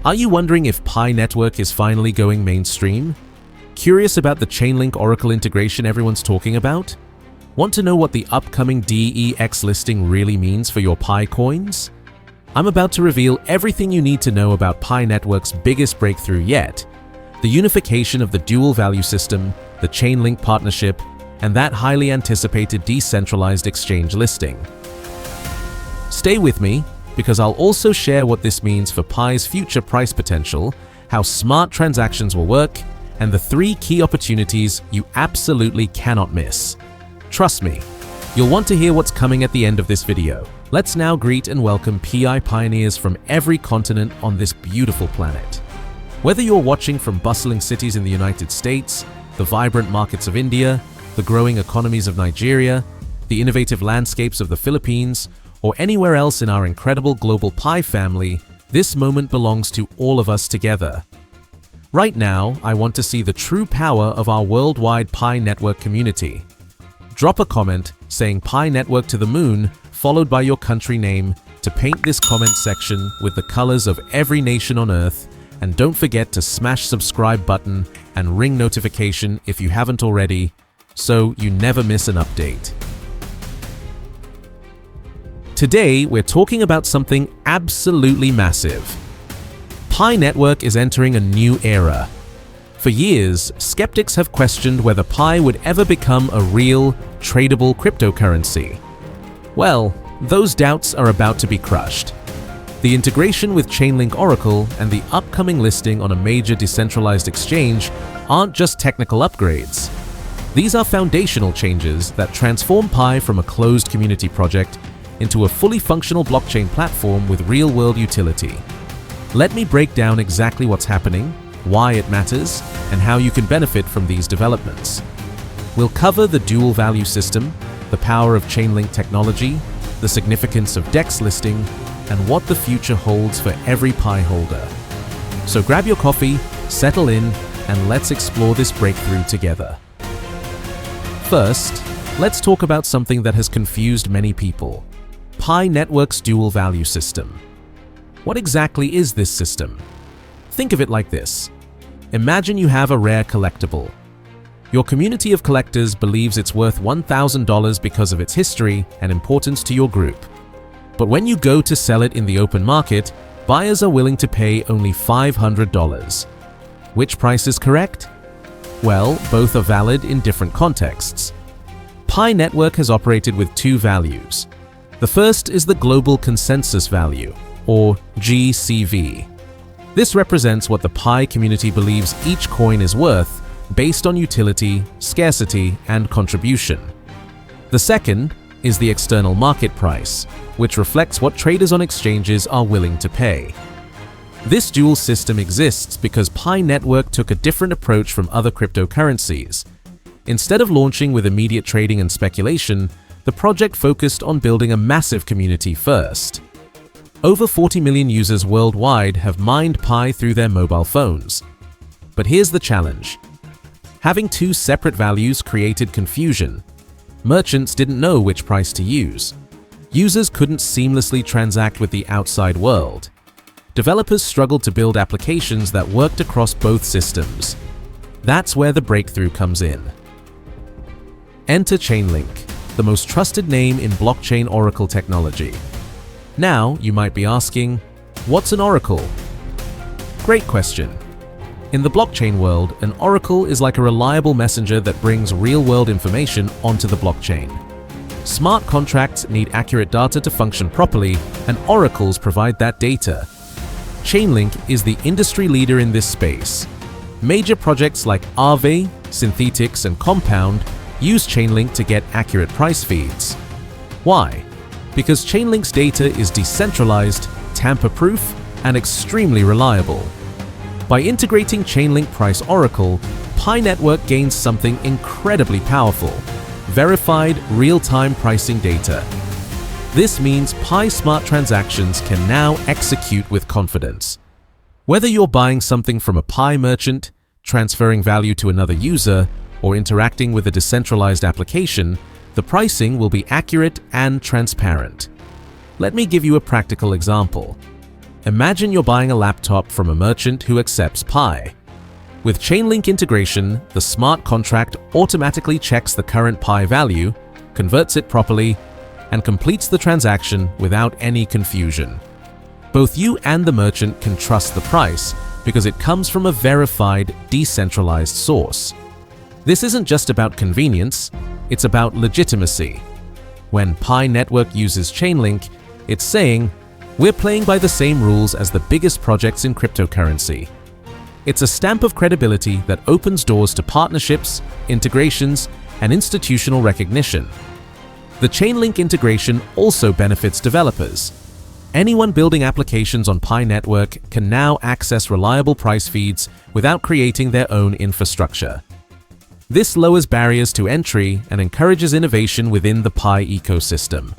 Are you wondering if Pi Network is finally going mainstream? Curious about the Chainlink Oracle integration everyone's talking about? Want to know what the upcoming DEX listing really means for your Pi coins? I'm about to reveal everything you need to know about Pi Network's biggest breakthrough yet, the unification of the dual value system, the Chainlink partnership, and that highly anticipated decentralized exchange listing. Stay with me, because I'll also share what this means for Pi's future price potential, how smart transactions will work, and the 3 key opportunities you absolutely cannot miss. Trust me, you'll want to hear what's coming at the end of this video. Let's now greet and welcome PI pioneers from every continent on this beautiful planet. Whether you're watching from bustling cities in the United States, the vibrant markets of India, the growing economies of Nigeria, the innovative landscapes of the Philippines, or anywhere else in our incredible global Pi family, this moment belongs to all of us together. Right now, I want to see the true power of our worldwide Pi Network community. Drop a comment saying Pi Network to the moon, followed by your country name, to paint this comment section with the colors of every nation on Earth, and don't forget to smash subscribe button and ring notification if you haven't already, so you never miss an update. Today, we're talking about something absolutely massive. Pi Network is entering a new era. For years, skeptics have questioned whether Pi would ever become a real, tradable cryptocurrency. Well, those doubts are about to be crushed. The integration with Chainlink Oracle and the upcoming listing on a major decentralized exchange aren't just technical upgrades. These are foundational changes that transform Pi from a closed community project into a fully functional blockchain platform with real-world utility. Let me break down exactly what's happening, why it matters, and how you can benefit from these developments. We'll cover the dual value system, the power of Chainlink technology, the significance of DEX listing, and what the future holds for every Pi holder. So grab your coffee, settle in, and let's explore this breakthrough together. First, let's talk about something that has confused many people: Pi Network's dual value system. What exactly is this system? Think of it like this. Imagine you have a rare collectible. Your community of collectors believes it's worth $1,000 because of its history and importance to your group. But when you go to sell it in the open market, buyers are willing to pay only $500. Which price is correct? Well, both are valid in different contexts. Pi Network has operated with 2 values. The first is the Global Consensus Value, or GCV. This represents what the Pi community believes each coin is worth based on utility, scarcity, and contribution. The second is the External Market Price, which reflects what traders on exchanges are willing to pay. This dual system exists because Pi Network took a different approach from other cryptocurrencies. Instead of launching with immediate trading and speculation, the project focused on building a massive community first. Over 40 million users worldwide have mined Pi through their mobile phones. But here's the challenge. Having 2 separate values created confusion. Merchants didn't know which price to use. Users couldn't seamlessly transact with the outside world. Developers struggled to build applications that worked across both systems. That's where the breakthrough comes in. Enter Chainlink, the most trusted name in blockchain oracle technology. Now, you might be asking, what's an oracle? Great question. In the blockchain world, an oracle is like a reliable messenger that brings real-world information onto the blockchain. Smart contracts need accurate data to function properly, and oracles provide that data. Chainlink is the industry leader in this space. Major projects like Aave, Synthetics, and Compound use Chainlink to get accurate price feeds. Why? Because Chainlink's data is decentralized, tamper-proof, and extremely reliable. By integrating Chainlink Price Oracle, Pi Network gains something incredibly powerful: verified real-time pricing data. This means Pi smart transactions can now execute with confidence. Whether you're buying something from a Pi merchant, transferring value to another user, or interacting with a decentralized application, the pricing will be accurate and transparent. Let me give you a practical example. Imagine you're buying a laptop from a merchant who accepts Pi. With Chainlink integration, the smart contract automatically checks the current Pi value, converts it properly, and completes the transaction without any confusion. Both you and the merchant can trust the price because it comes from a verified, decentralized source. This isn't just about convenience, it's about legitimacy. When Pi Network uses Chainlink, it's saying, we're playing by the same rules as the biggest projects in cryptocurrency. It's a stamp of credibility that opens doors to partnerships, integrations, and institutional recognition. The Chainlink integration also benefits developers. Anyone building applications on Pi Network can now access reliable price feeds without creating their own infrastructure. This lowers barriers to entry and encourages innovation within the Pi ecosystem.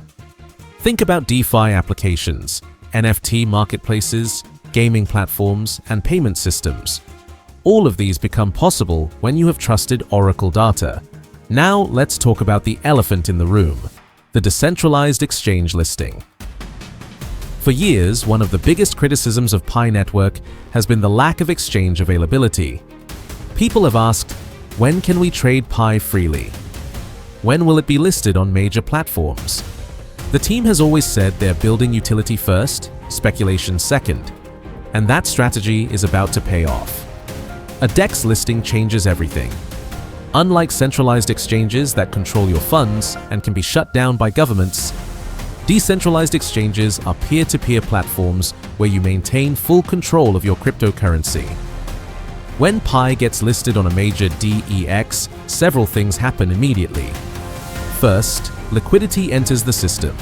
Think about DeFi applications, NFT marketplaces, gaming platforms, and payment systems. All of these become possible when you have trusted Oracle data. Now let's talk about the elephant in the room, the decentralized exchange listing. For years, one of the biggest criticisms of Pi Network has been the lack of exchange availability. People have asked, when can we trade Pi freely? When will it be listed on major platforms? The team has always said they're building utility first, speculation second, and that strategy is about to pay off. A DEX listing changes everything. Unlike centralized exchanges that control your funds and can be shut down by governments, decentralized exchanges are peer-to-peer platforms where you maintain full control of your cryptocurrency. When Pi gets listed on a major DEX, several things happen immediately. First, liquidity enters the system.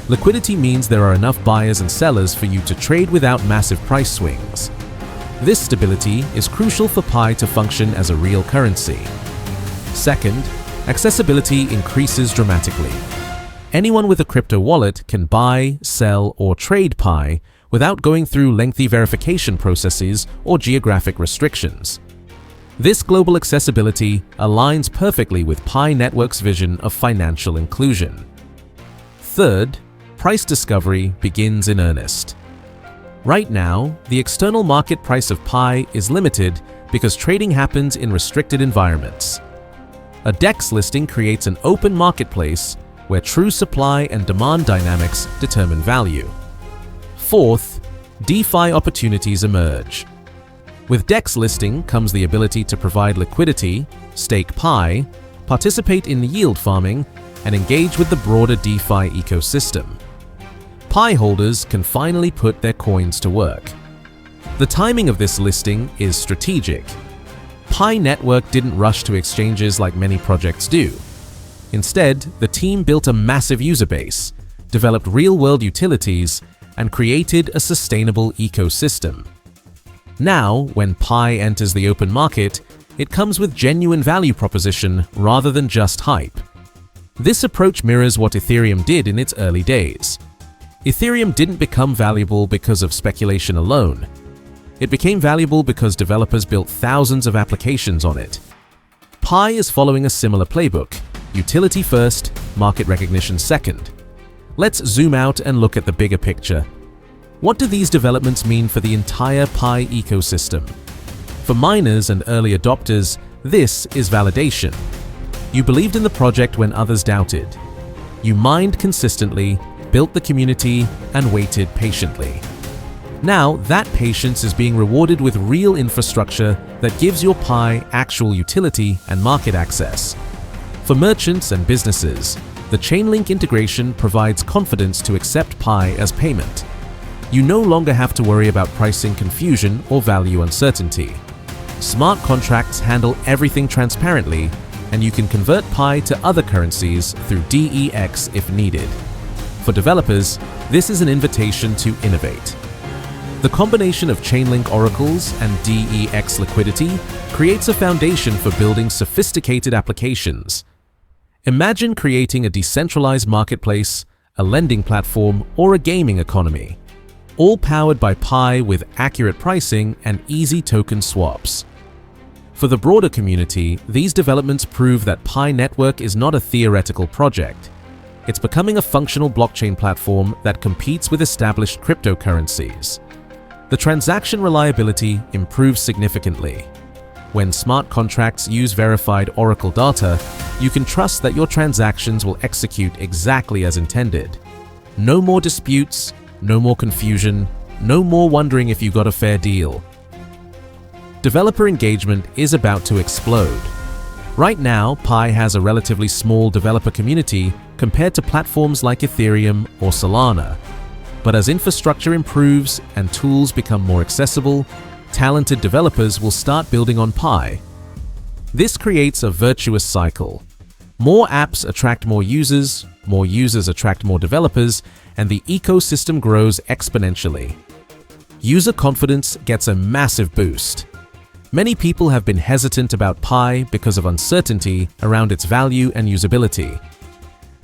Liquidity means there are enough buyers and sellers for you to trade without massive price swings. This stability is crucial for Pi to function as a real currency. Second, accessibility increases dramatically. Anyone with a crypto wallet can buy, sell, or trade Pi without going through lengthy verification processes or geographic restrictions. This global accessibility aligns perfectly with Pi Network's vision of financial inclusion. Third, price discovery begins in earnest. Right now, the external market price of Pi is limited because trading happens in restricted environments. A DEX listing creates an open marketplace where true supply and demand dynamics determine value. Fourth, DeFi opportunities emerge. With DEX listing comes the ability to provide liquidity, stake Pi, participate in yield farming, and engage with the broader DeFi ecosystem. Pi holders can finally put their coins to work. The timing of this listing is strategic. Pi Network didn't rush to exchanges like many projects do. Instead, the team built a massive user base, developed real-world utilities, and created a sustainable ecosystem. Now, when Pi enters the open market, it comes with genuine value proposition rather than just hype. This approach mirrors what Ethereum did in its early days. Ethereum didn't become valuable because of speculation alone. It became valuable because developers built thousands of applications on it. Pi is following a similar playbook: utility first, market recognition second. Let's zoom out and look at the bigger picture. What do these developments mean for the entire Pi ecosystem? For miners and early adopters, this is validation. You believed in the project when others doubted. You mined consistently, built the community, and waited patiently. Now, that patience is being rewarded with real infrastructure that gives your Pi actual utility and market access. For merchants and businesses, the Chainlink integration provides confidence to accept Pi as payment. You no longer have to worry about pricing confusion or value uncertainty. Smart contracts handle everything transparently, and you can convert Pi to other currencies through DEX if needed. For developers, this is an invitation to innovate. The combination of Chainlink oracles and DEX liquidity creates a foundation for building sophisticated applications. Imagine creating a decentralized marketplace, a lending platform, or a gaming economy, all powered by Pi with accurate pricing and easy token swaps. For the broader community, these developments prove that Pi Network is not a theoretical project. It's becoming a functional blockchain platform that competes with established cryptocurrencies. The transaction reliability improves significantly. When smart contracts use verified Oracle data, you can trust that your transactions will execute exactly as intended. No more disputes, no more confusion, no more wondering if you got a fair deal. Developer engagement is about to explode. Right now, Pi has a relatively small developer community compared to platforms like Ethereum or Solana. But as infrastructure improves and tools become more accessible, talented developers will start building on Pi. This creates a virtuous cycle. More apps attract more users attract more developers, and the ecosystem grows exponentially. User confidence gets a massive boost. Many people have been hesitant about Pi because of uncertainty around its value and usability.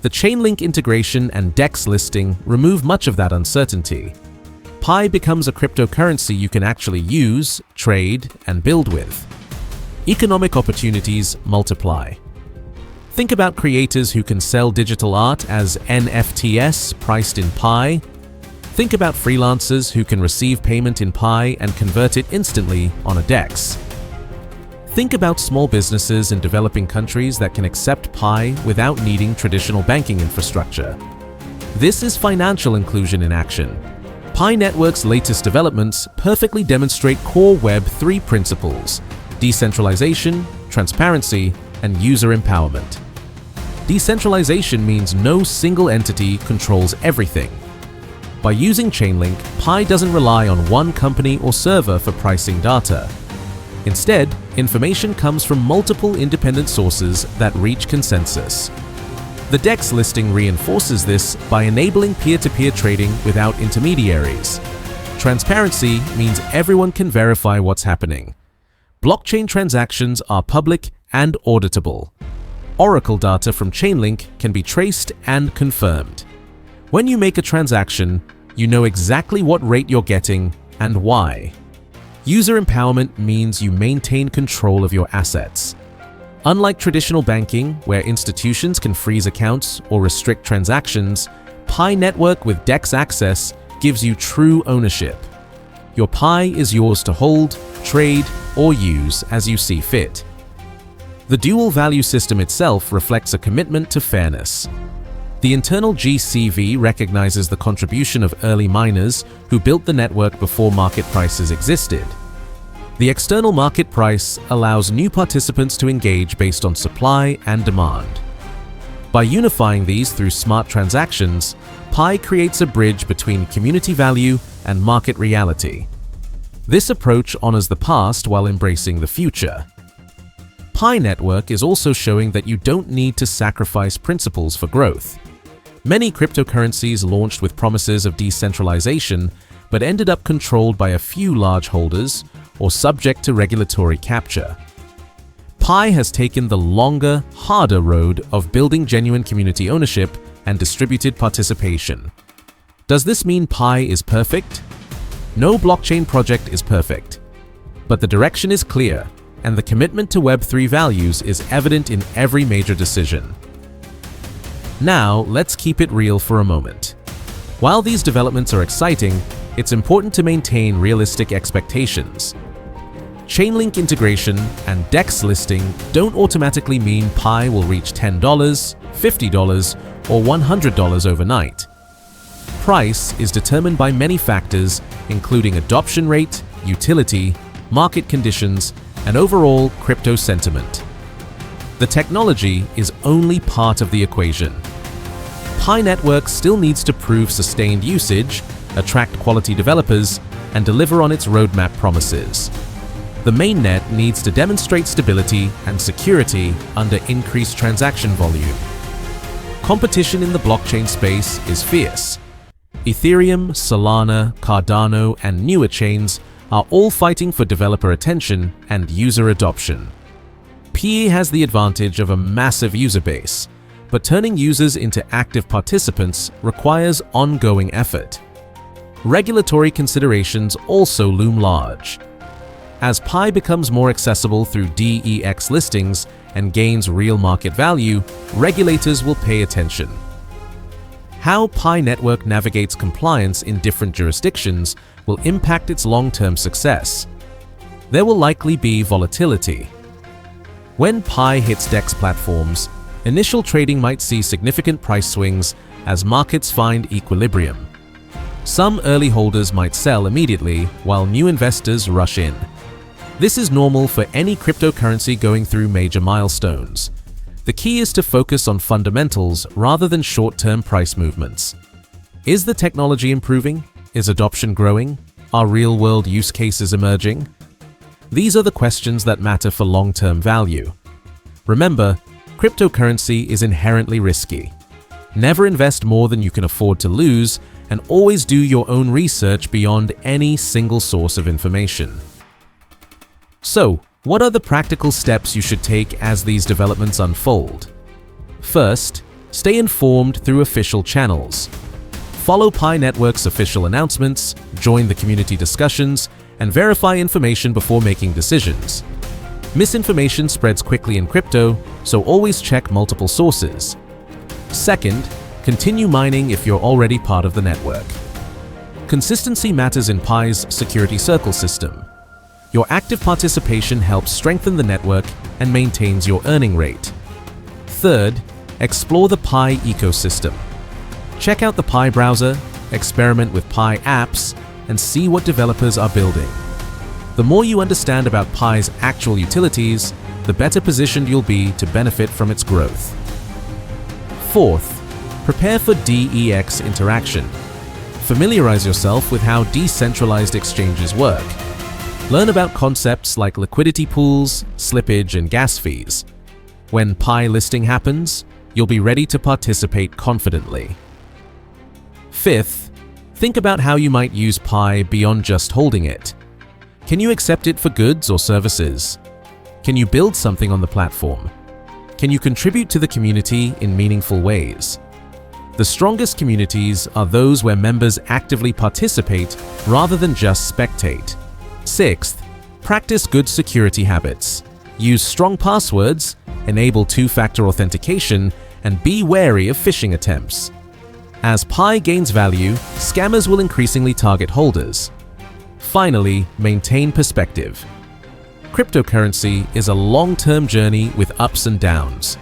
The Chainlink integration and DEX listing remove much of that uncertainty. Pi becomes a cryptocurrency you can actually use, trade, and build with. Economic opportunities multiply. Think about creators who can sell digital art as NFTs priced in Pi. Think about freelancers who can receive payment in Pi and convert it instantly on a DEX. Think about small businesses in developing countries that can accept Pi without needing traditional banking infrastructure. This is financial inclusion in action. Pi Network's latest developments perfectly demonstrate core Web3 principles: decentralization, transparency, and user empowerment. Decentralization means no single entity controls everything. By using Chainlink, Pi doesn't rely on one company or server for pricing data. Instead, information comes from multiple independent sources that reach consensus. The DEX listing reinforces this by enabling peer-to-peer trading without intermediaries. Transparency means everyone can verify what's happening. Blockchain transactions are public and auditable. Oracle data from Chainlink can be traced and confirmed. When you make a transaction, you know exactly what rate you're getting and why. User empowerment means you maintain control of your assets. Unlike traditional banking, where institutions can freeze accounts or restrict transactions, Pi Network with DEX access gives you true ownership. Your Pi is yours to hold, trade, or use as you see fit. The dual value system itself reflects a commitment to fairness. The internal GCV recognizes the contribution of early miners who built the network before market prices existed. The external market price allows new participants to engage based on supply and demand. By unifying these through smart transactions, Pi creates a bridge between community value and market reality. This approach honors the past while embracing the future. Pi Network is also showing that you don't need to sacrifice principles for growth. Many cryptocurrencies launched with promises of decentralization, but ended up controlled by a few large holders or subject to regulatory capture. Pi has taken the longer, harder road of building genuine community ownership and distributed participation. Does this mean Pi is perfect? No blockchain project is perfect. But the direction is clear, and the commitment to Web3 values is evident in every major decision. Now, let's keep it real for a moment. While these developments are exciting, it's important to maintain realistic expectations. Chainlink integration and DEX listing don't automatically mean Pi will reach $10, $50, or $100 overnight. Price is determined by many factors, including adoption rate, utility, market conditions, and overall crypto sentiment. The technology is only part of the equation. Pi Network still needs to prove sustained usage, attract quality developers, and deliver on its roadmap promises. The mainnet needs to demonstrate stability and security under increased transaction volume. Competition in the blockchain space is fierce. Ethereum, Solana, Cardano, and newer chains are all fighting for developer attention and user adoption. Pi has the advantage of a massive user base, but turning users into active participants requires ongoing effort. Regulatory considerations also loom large. As Pi becomes more accessible through DEX listings and gains real market value, regulators will pay attention. How Pi Network navigates compliance in different jurisdictions will impact its long-term success. There will likely be volatility. When Pi hits DEX platforms, initial trading might see significant price swings as markets find equilibrium. Some early holders might sell immediately while new investors rush in. This is normal for any cryptocurrency going through major milestones. The key is to focus on fundamentals rather than short-term price movements. Is the technology improving? Is adoption growing? Are real-world use cases emerging? These are the questions that matter for long-term value. Remember, cryptocurrency is inherently risky. Never invest more than you can afford to lose, and always do your own research beyond any single source of information. So, what are the practical steps you should take as these developments unfold? First, stay informed through official channels. Follow Pi Network's official announcements, join the community discussions, and verify information before making decisions. Misinformation spreads quickly in crypto, so always check multiple sources. Second, continue mining if you're already part of the network. Consistency matters in Pi's security circle system. Your active participation helps strengthen the network and maintains your earning rate. Third, explore the Pi ecosystem. Check out the Pi browser, experiment with Pi apps, and see what developers are building. The more you understand about Pi's actual utilities, the better positioned you'll be to benefit from its growth. Fourth, prepare for DEX interaction. Familiarize yourself with how decentralized exchanges work. Learn about concepts like liquidity pools, slippage, and gas fees. When Pi listing happens, you'll be ready to participate confidently. Fifth, think about how you might use Pi beyond just holding it. Can you accept it for goods or services? Can you build something on the platform? Can you contribute to the community in meaningful ways? The strongest communities are those where members actively participate rather than just spectate. Sixth, practice good security habits. Use strong passwords, enable two-factor authentication, and be wary of phishing attempts. As Pi gains value, scammers will increasingly target holders. Finally, maintain perspective. Cryptocurrency is a long-term journey with ups and downs.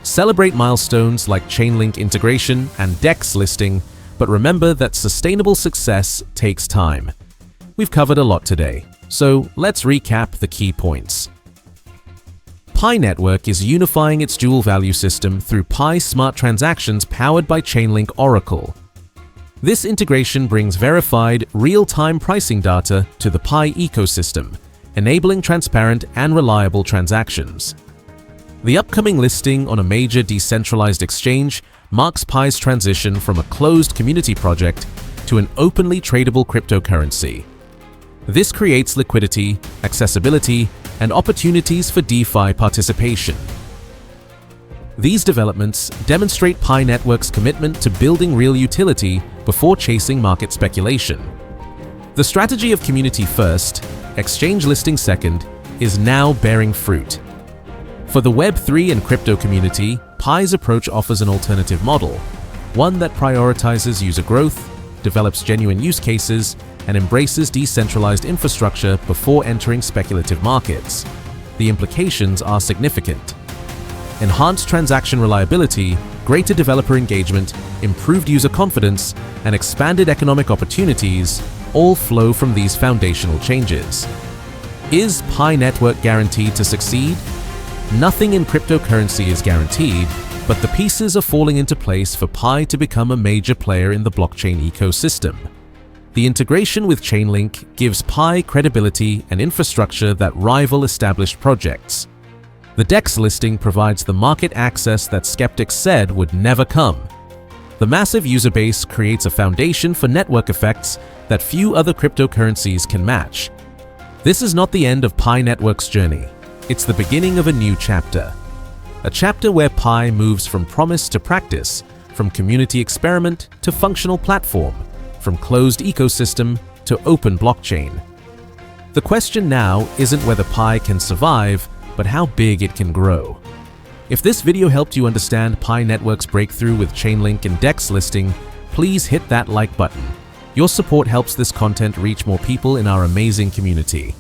Celebrate milestones like Chainlink integration and DEX listing, but remember that sustainable success takes time. We've covered a lot today, so let's recap the key points. Pi Network is unifying its dual value system through Pi Smart Transactions powered by Chainlink Oracle. This integration brings verified, real-time pricing data to the Pi ecosystem, enabling transparent and reliable transactions. The upcoming listing on a major decentralized exchange marks Pi's transition from a closed community project to an openly tradable cryptocurrency. This creates liquidity, accessibility, and opportunities for DeFi participation. These developments demonstrate Pi Network's commitment to building real utility before chasing market speculation. The strategy of community first, exchange listing second, is now bearing fruit. For the Web3 and crypto community, Pi's approach offers an alternative model, one that prioritizes user growth, develops genuine use cases, and embraces decentralized infrastructure before entering speculative markets. The implications are significant. Enhanced transaction reliability, greater developer engagement, improved user confidence, and expanded economic opportunities all flow from these foundational changes. Is Pi Network guaranteed to succeed? Nothing in cryptocurrency is guaranteed, but the pieces are falling into place for Pi to become a major player in the blockchain ecosystem. The integration with Chainlink gives Pi credibility and infrastructure that rival established projects. The DEX listing provides the market access that skeptics said would never come. The massive user base creates a foundation for network effects that few other cryptocurrencies can match. This is not the end of Pi Network's journey. It's the beginning of a new chapter. A chapter where Pi moves from promise to practice, from community experiment to functional platform, from closed ecosystem to open blockchain. The question now isn't whether Pi can survive, but how big it can grow. If this video helped you understand Pi Network's breakthrough with Chainlink and DEX listing, please hit that like button. Your support helps this content reach more people in our amazing community.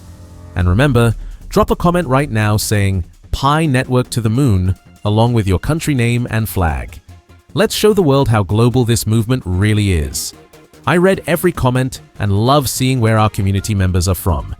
And remember, drop a comment right now saying Pi Network to the moon along with your country name and flag. Let's show the world how global this movement really is. I read every comment and love seeing where our community members are from.